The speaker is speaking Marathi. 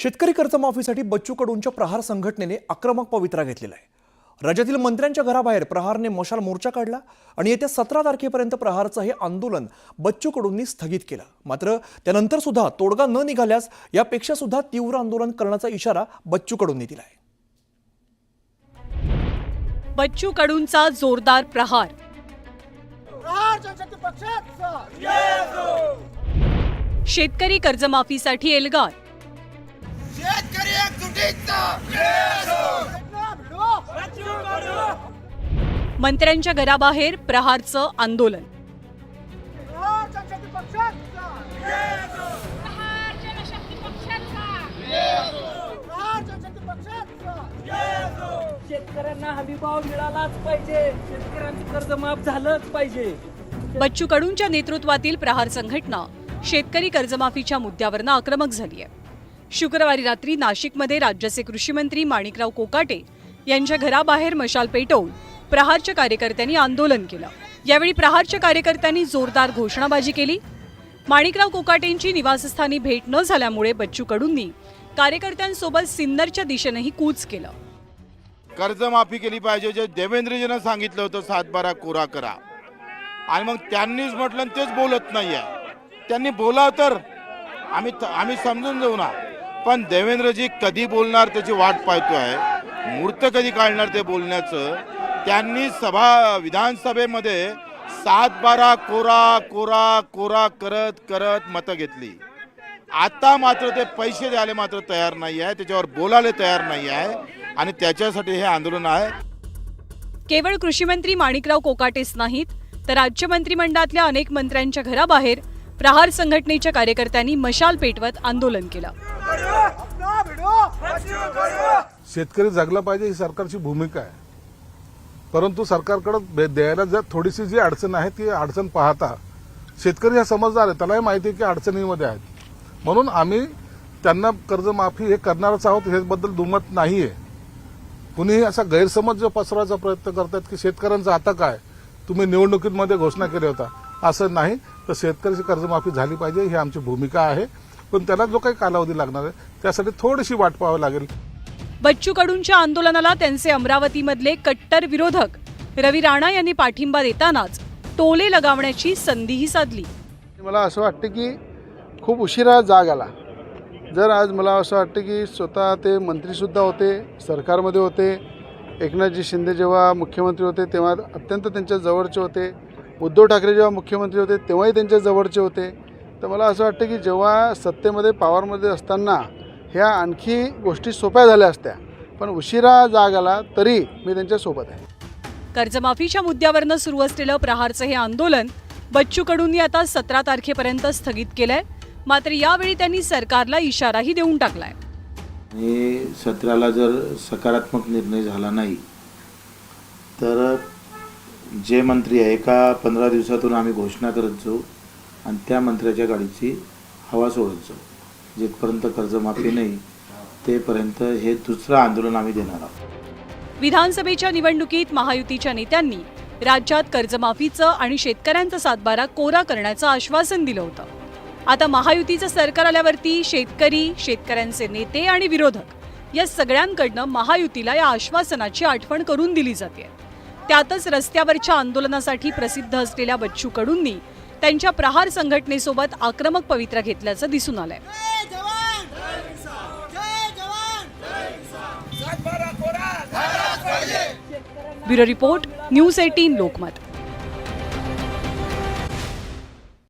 शेतकरी कर्जमाफीसाठी बच्चू कडूंच्या प्रहार संघटनेने आक्रमक पवित्रा घेतलेला आहे। राज्यातील मंत्र्यांच्या घराबाहेर प्रहारने मशाल मोर्चा काढला आणि येत्या 17 तारखेपर्यंत प्रहारचं हे आंदोलन बच्चू कडूंनी स्थगित केलं। मात्र त्यानंतर सुद्धा तोडगा न निघाल्यास यापेक्षा सुद्धा तीव्र आंदोलन करण्याचा इशारा बच्चू कडूंनी दिलाय। बच्चू कडूंचा जोरदार प्रहार। शेतकरी कर्जमाफीसाठी एल्गार। मंत्र्यांच्या घराबाहेर प्रहारचं आंदोलन। शेतकऱ्यांना हमीभाव मिळालाच पाहिजे, शेतकऱ्यांचं कर्ज माफ झालंच पाहिजे। बच्चू कडूंच्या नेतृत्वातील प्रहार संघटना शेतकरी कर्जमाफीच्या मुद्द्यावरून आक्रमक झाली आहे। शुक्रवारी रात्री नाशिकमध्ये राज्याचे कृषी मंत्री माणिकराव कोकाटे यांच्या घराबाहेर मशाल पेटवून प्रहारच्या कार्यकर्त्यांनी आंदोलन केलं। यावेळी प्रहारच्या कार्यकर्त्यांनी जोरदार घोषणाबाजी केली। माणिकराव कोकाटेंची निवासस्थानी भेट न झाल्यामुळे बच्चू कडूंनी कार्यकर्त्यांसोबत सिन्नरच्या दिशेनेही कूच केलं। कर्जमाफी केली पाहिजे, जे देवेंद्रजींनी सांगितलं होतं 7/12 कोरा करा, आणि मग त्यांनीच म्हटलं तेच बोलत नाहीये। त्यांनी बोला तर आम्ही समजून जाऊ ना, पण देवेंद्रजी कधी बोलणार त्याची वाट पाहतोय, मुहूर्त कधी काढणार ते बोलण्याचं। त्यांनी विधानसभेमध्ये 7/12 कोरा कोरा कोरा करत करत मतं घेतली। आता मात्र ते पैसे द्यायला मात्र तयार नाही आहे, त्याच्यावर बोलायला तयार नाही आहे, आणि त्याच्यासाठी हे आंदोलन आहे। केवळ कृषी मंत्री माणिकराव कोकाटेच नाहीत, तर राज्य मंत्रिमंडळातल्या अनेक मंत्र्यांच्या घराबाहेर प्रहार संघटनेच्या कार्यकर्त्यांनी मशाल पेटवत आंदोलन केलं। शेतकरी जगला पाहिजे ही सरकारची भूमिका आहे, परंतु सरकारकडे द्यायला जर थोडीशी जी अडचण आहे ती अडचण पाहता शेतकरी हा समजदार आहे, त्यालाही माहिती आहे की अडचणीमध्ये आहेत, म्हणून आम्ही त्यांना कर्जमाफी हे करणारच आहोत, ह्याबद्दल दुमत नाहीये। कुणीही असा गैरसमज जो पसरवायचा प्रयत्न करतात की शेतकऱ्यांचं आता काय, तुम्ही निवडणुकीमध्ये घोषणा केली होता, असं नाही। तर शेतकऱ्याची कर्जमाफी झाली पाहिजे ही आमची भूमिका आहे, पण त्याला जो काही कालावधी लागणार आहे त्यासाठी थोडीशी वाट पाहावी लागेल। बच्चू कडूंच्या आंदोलनाला त्यांचे अमरावतीमधले कट्टर विरोधक रवी राणा यांनी पाठिंबा देतानाच टोले लगावण्याची संधीही साधली। मला असं वाटतं की खूप उशिरा जाग आला। जर आज मला असं वाटतं की स्वतः ते मंत्रीसुद्धा होते, सरकारमध्ये होते, एकनाथजी शिंदे जेव्हा मुख्यमंत्री होते तेव्हा अत्यंत त्यांच्या जवळचे होते, उद्धव ठाकरे जेव्हा मुख्यमंत्री होते तेव्हाही त्यांच्या जवळचे होते। तर मला असं वाटतं की जेव्हा सत्तेमध्ये पॉवरमध्ये असताना ह्या आणखी गोष्टी सोप्या झाल्या असत्या, पण उशिरा जाग आला तरी मी त्यांच्यासोबत आहे। कर्जमाफीच्या मुद्द्यावरून सुरू असलेलं प्रहारचं हे आंदोलन बच्चू कडूंनी आता 17 तारखेपर्यंत स्थगित केलंय। मात्र यावेळी त्यांनी सरकारला इशाराही देऊन टाकलाय। 17ला जर सकारात्मक निर्णय झाला नाही तर जे मंत्री आहे एका 15 दिवसातून आम्ही घोषणा करत जाऊ आणि त्या मंत्र्याच्या गाडीची हवा सोडत जाऊ। जिथपर्यंत कर्जमाफी नाही तेपर्यंत हे दुसरं आंदोलन आम्ही देणार आहोत। विधानसभेच्या निवडणुकीत महायुतीच्या नेत्यांनी राज्यात कर्जमाफीचं आणि शेतकऱ्यांचा 7/12 कोरा करण्याचं आश्वासन दिलं होतं। आता महायुतीचं सरकार आल्यावरती शेतकरी, शेतकऱ्यांचे नेते आणि विरोधक या सगळ्यांकडनं महायुतीला या आश्वासनाची आठवण करून दिली जाते। त्यातच रस्त्यावरच्या आंदोलनासाठी प्रसिद्ध असलेल्या बच्चू कडूंनी त्यांच्या प्रहार संघटनेसोबत आक्रमक पवित्रा घेतल्याचं दिसून आलंय। Bureau report, news 18 Lokmat.